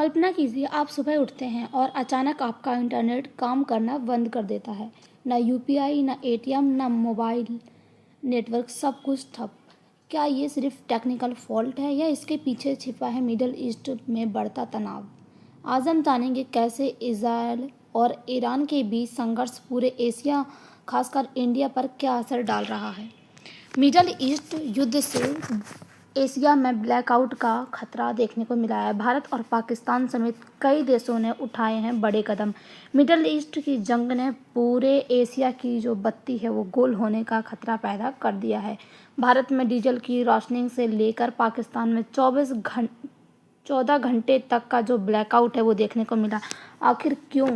कल्पना कीजिए आप सुबह उठते हैं और अचानक आपका इंटरनेट काम करना बंद कर देता है। ना यूपीआई, ना एटीएम, ना मोबाइल नेटवर्क, सब कुछ ठप। क्या ये सिर्फ टेक्निकल फॉल्ट है या इसके पीछे छिपा है मिडल ईस्ट में बढ़ता तनाव? आज हम जानेंगे कैसे इजरायल और ईरान के बीच संघर्ष पूरे एशिया, खासकर इंडिया पर क्या असर डाल रहा है। मिडल ईस्ट युद्ध से एशिया में ब्लैकआउट का खतरा देखने को मिला है। भारत और पाकिस्तान समेत कई देशों ने उठाए हैं बड़े कदम। मिडल ईस्ट की जंग ने पूरे एशिया की जो बत्ती है वो गोल होने का खतरा पैदा कर दिया है। भारत में डीजल की राशनिंग से लेकर पाकिस्तान में 14 घंटे तक का जो ब्लैकआउट है वो देखने को मिला। आखिर क्यों?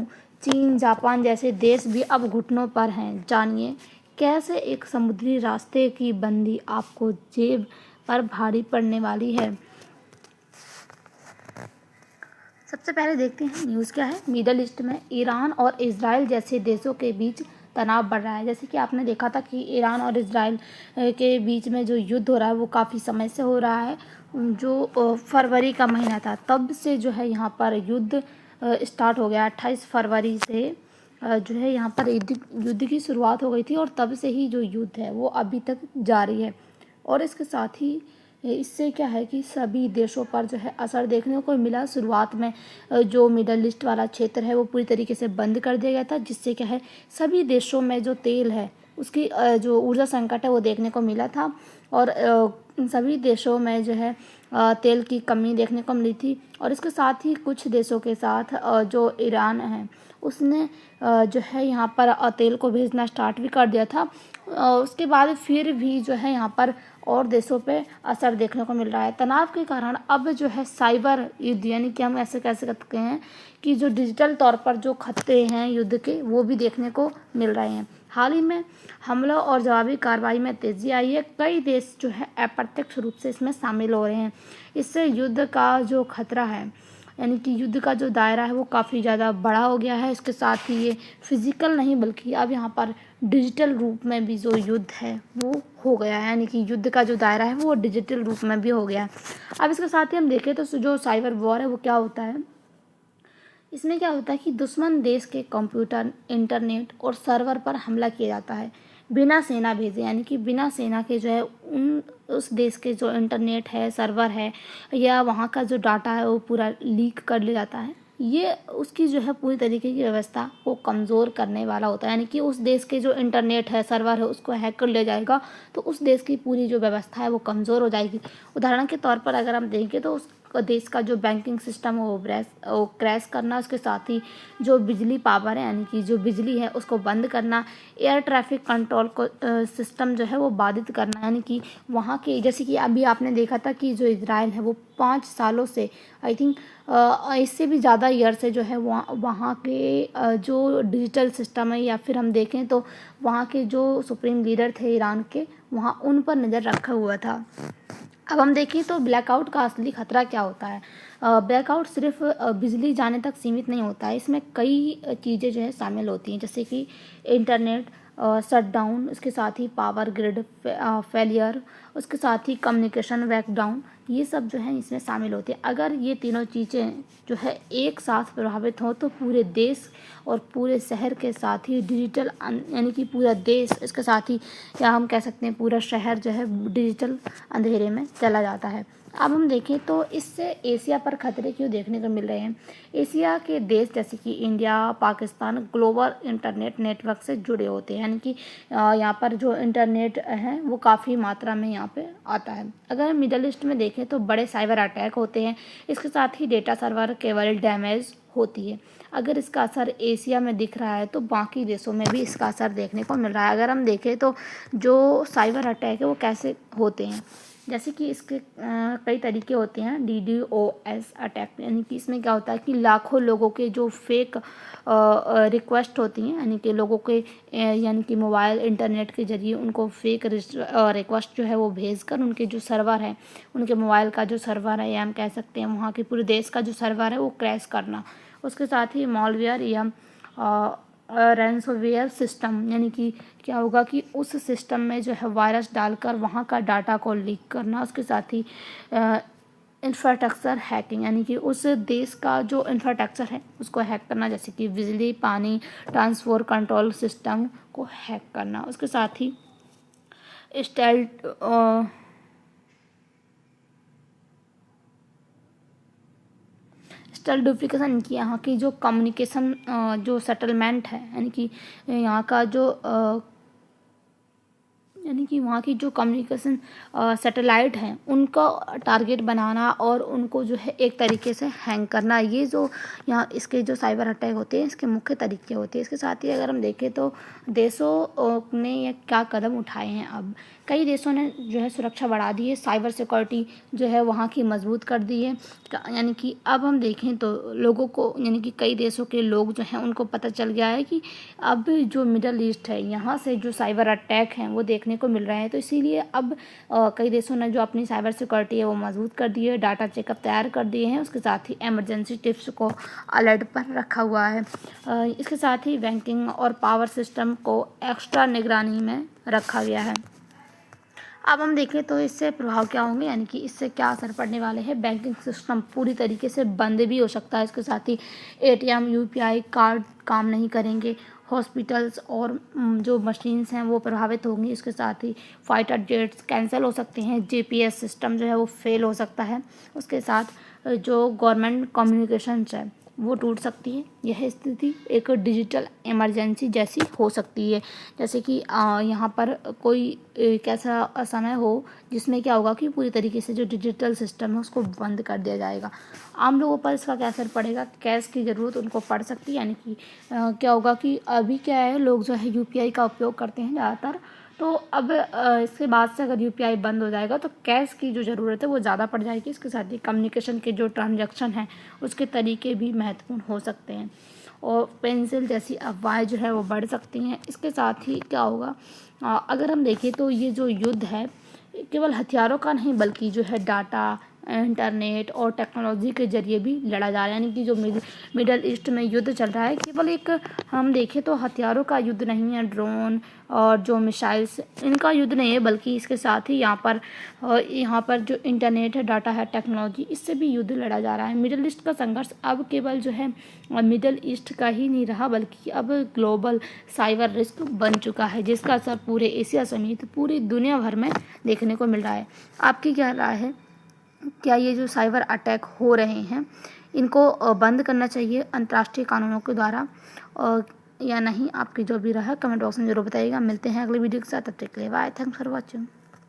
चीन, जापान जैसे देश भी अब घुटनों पर हैं। जानिए कैसे एक समुद्री रास्ते की बंदी आपको जेब पर भारी पड़ने वाली है। सबसे पहले देखते हैं न्यूज़ क्या है। मिडल ईस्ट में ईरान और इजराइल जैसे देशों के बीच तनाव बढ़ रहा है। जैसे कि आपने देखा था कि ईरान और इजराइल के बीच में जो युद्ध हो रहा है वो काफ़ी समय से हो रहा है। जो फरवरी का महीना था तब से जो है यहाँ पर युद्ध स्टार्ट हो गया। 28 फरवरी से जो है यहाँ पर युद्ध की शुरुआत हो गई थी और तब से ही जो युद्ध है वो अभी तक जारी है। और इसके साथ ही इससे क्या है कि सभी देशों पर जो है असर देखने को मिला। शुरुआत में जो मिडल ईस्ट वाला क्षेत्र है वो पूरी तरीके से बंद कर दिया गया था, जिससे क्या है सभी देशों में जो तेल है उसकी जो ऊर्जा संकट है वो देखने को मिला था। और सभी देशों में जो है तेल की कमी देखने को मिली थी। और इसके साथ ही कुछ देशों के साथ जो ईरान है उसने जो है यहाँ पर तेल को भेजना स्टार्ट भी कर दिया था। उसके बाद फिर भी जो है यहाँ पर और देशों पे असर देखने को मिल रहा है। तनाव के कारण अब जो है साइबर युद्ध, यानी कि हम ऐसे कह सकते हैं कि जो डिजिटल तौर पर जो खतरे हैं युद्ध के वो भी देखने को मिल रहे हैं। हाल ही में हमलों और जवाबी कार्रवाई में तेज़ी आई है। कई देश जो है अप्रत्यक्ष रूप से इसमें शामिल हो रहे हैं। इससे युद्ध का जो खतरा है, यानी कि युद्ध का जो दायरा है वो काफ़ी ज़्यादा बड़ा हो गया है। इसके साथ ही ये फिजिकल नहीं बल्कि अब यहाँ पर डिजिटल रूप में भी जो युद्ध है वो हो गया है, यानी कि युद्ध का जो दायरा है वो डिजिटल रूप में भी हो गया है। अब इसके साथ ही हम देखें तो जो साइबर वॉर है वो क्या होता है। इसमें क्या होता है कि दुश्मन देश के कंप्यूटर, इंटरनेट और सर्वर पर हमला किया जाता है बिना सेना भेजे, यानी कि बिना सेना के जो है उस देश के जो इंटरनेट है, सर्वर है या वहाँ का जो डाटा है वो पूरा लीक कर लिया जाता है। ये उसकी जो है पूरी तरीके की व्यवस्था को कमज़ोर करने वाला होता है, यानी कि उस देश के जो इंटरनेट है, सर्वर है उसको हैक कर लिया जाएगा तो उस देश की पूरी जो व्यवस्था है वो कमज़ोर हो जाएगी। उदाहरण के तौर पर अगर हम देखें तो उस देश का जो बैंकिंग सिस्टम है वो क्रैश करना, उसके साथ ही जो बिजली पावर है यानी कि जो बिजली है उसको बंद करना, एयर ट्रैफिक कंट्रोल को सिस्टम जो है वो बाधित करना, यानी कि वहाँ के जैसे कि अभी आपने देखा था कि जो इजराइल है वो 5 सालों से आई थिंक इससे भी ज़्यादा ईयर से जो है वहाँ के जो डिजिटल सिस्टम है या फिर हम देखें तो वहाँ के जो सुप्रीम लीडर थे ईरान के, वहाँ उन पर नज़र रखा हुआ था। अब हम देखें तो ब्लैकआउट का असली खतरा क्या होता है। ब्लैकआउट सिर्फ बिजली जाने तक सीमित नहीं होता है। इसमें कई चीज़ें जो है शामिल होती हैं, जैसे कि इंटरनेट शटडाउन, उसके साथ ही पावर ग्रिड फेलियर, उसके साथ ही कम्युनिकेशन ब्रेकडाउन, ये सब जो है इसमें शामिल होते हैं। अगर ये तीनों चीज़ें जो है एक साथ प्रभावित हों तो पूरे देश और पूरे शहर के साथ ही डिजिटल यानी कि पूरा देश, इसके साथ ही या हम कह सकते हैं पूरा शहर जो है डिजिटल अंधेरे में चला जाता है। अब हम देखें तो इससे एशिया पर खतरे क्यों देखने को मिल रहे हैं। एशिया के देश जैसे कि India, Pakistan global internet network से जुड़े होते हैं, यानी कि यहाँ पर जो इंटरनेट है वो काफ़ी मात्रा में यहाँ पे आता है। अगर मिडल ईस्ट में देखें तो बड़े साइबर अटैक होते हैं। इसके साथ ही डेटा सर्वर केवल डैमेज होती है। अगर इसका असर एशिया में दिख रहा है तो बाकी देशों में भी इसका असर देखने को मिल रहा है। अगर हम देखें तो जो साइबर अटैक है वो कैसे होते हैं, जैसे कि इसके कई तरीके होते हैं। DDoS अटैक, यानी कि इसमें क्या होता है कि लाखों लोगों के जो फेक रिक्वेस्ट होती हैं, यानी कि लोगों के यानी कि मोबाइल इंटरनेट के ज़रिए उनको फेक रिक्वेस्ट जो है वो भेजकर उनके जो सर्वर है, उनके मोबाइल का जो सर्वर है या हम कह सकते हैं वहाँ के पूरे देश का जो सर्वर है वो क्रैश करना। उसके साथ ही मॉलवेयर या रैंसमवेयर सिस्टम, यानी कि क्या होगा कि उस सिस्टम में जो है वायरस डालकर वहाँ का डाटा को लीक करना। उसके साथ ही इंफ्रास्ट्रक्चर हैकिंग, यानी कि उस देश का जो इंफ्रास्ट्रक्चर है उसको हैक करना, जैसे कि बिजली, पानी, ट्रांसपोर्ट कंट्रोल सिस्टम को हैक करना। उसके साथ ही स्टेल्थ स्टेल्थ डुप्लीकेशन की यहाँ की जो कम्युनिकेशन जो सेटलमेंट है, यानी कि यहाँ का जो यानी कि वहाँ की जो कम्युनिकेशन सैटेलाइट हैं उनका टारगेट बनाना और उनको जो है एक तरीके से हैंग करना, ये जो यहाँ इसके जो साइबर अटैक होते हैं इसके मुख्य तरीके होते हैं। इसके साथ ही अगर हम देखें तो देशों ने ये क्या कदम उठाए हैं। अब कई देशों ने जो है सुरक्षा बढ़ा दी है, साइबर सिक्योरिटी जो है वहाँ की मजबूत कर दी है। यानी कि अब हम देखें तो लोगों को, यानी कि कई देशों के लोग जो हैं उनको पता चल गया है कि अब जो मिडल ईस्ट है यहाँ से जो साइबर अटैक हैं वो देखने को मिल रहे हैं। तो इसीलिए अब कई देशों ने जो अपनी साइबर सिक्योरिटी है वो मजबूत कर दी है, डाटा चेकअप तैयार कर दिए हैं। उसके साथ ही इमरजेंसी टिप्स को अलर्ट पर रखा हुआ है। इसके साथ ही बैंकिंग और पावर सिस्टम को एक्स्ट्रा निगरानी में रखा गया है। अब हम देखें तो इससे प्रभाव क्या होंगे, यानी कि इससे क्या असर पड़ने वाले हैं। बैंकिंग सिस्टम पूरी तरीके से बंद भी हो सकता है। इसके साथ ही एटीएम, यूपीआई कार्ड काम नहीं करेंगे। हॉस्पिटल्स और जो मशीन्स हैं वो प्रभावित होंगी। इसके साथ ही फाइटर जेट्स कैंसिल हो सकते हैं। जीपीएस सिस्टम जो है वो फेल हो सकता है। उसके साथ जो गवर्नमेंट कम्युनिकेशंस है वो टूट सकती है। यह स्थिति एक डिजिटल इमरजेंसी जैसी हो सकती है, जैसे कि यहाँ पर कोई एक ऐसा समय हो जिसमें क्या होगा कि पूरी तरीके से जो डिजिटल सिस्टम है उसको बंद कर दिया जाएगा। आम लोगों पर इसका क्या असर पड़ेगा, कैश की ज़रूरत उनको पड़ सकती है। यानी कि क्या होगा कि अभी क्या है, लोग जो है यूपीआई का उपयोग करते हैं ज़्यादातर, तो अब इसके बाद से अगर यूपीआई बंद हो जाएगा तो कैश की जो ज़रूरत है वो ज़्यादा पड़ जाएगी। इसके साथ ही कम्युनिकेशन के जो ट्रांजैक्शन हैं उसके तरीके भी महत्वपूर्ण हो सकते हैं और पेंसिल जैसी अफवाहें जो है वो बढ़ सकती हैं। इसके साथ ही क्या होगा, अगर हम देखें तो ये जो युद्ध है केवल हथियारों का नहीं बल्कि जो है डाटा, इंटरनेट और टेक्नोलॉजी के जरिए भी लड़ा जा रहा है। यानी कि जो मिडल ईस्ट में युद्ध चल रहा है केवल एक हम देखें तो हथियारों का युद्ध नहीं है, ड्रोन और जो मिसाइल्स इनका युद्ध नहीं है, बल्कि इसके साथ ही यहाँ पर जो इंटरनेट है, डाटा है, टेक्नोलॉजी, इससे भी युद्ध लड़ा जा रहा है। मिडल ईस्ट का संघर्ष अब केवल जो है मिडल ईस्ट का ही नहीं रहा बल्कि अब ग्लोबल साइबर रिस्क बन चुका है, जिसका असर पूरे एशिया समेत पूरी दुनिया भर में देखने को मिल रहा है। आपकी क्या राय है, क्या ये जो साइबर अटैक हो रहे हैं इनको बंद करना चाहिए अंतर्राष्ट्रीय कानूनों के द्वारा या नहीं? आपकी जो भी राय है कमेंट बॉक्स में जरूर बताइएगा। मिलते हैं अगले वीडियो के साथ, तब तक के लिए बाय, थैंक्स फॉर वॉचिंग।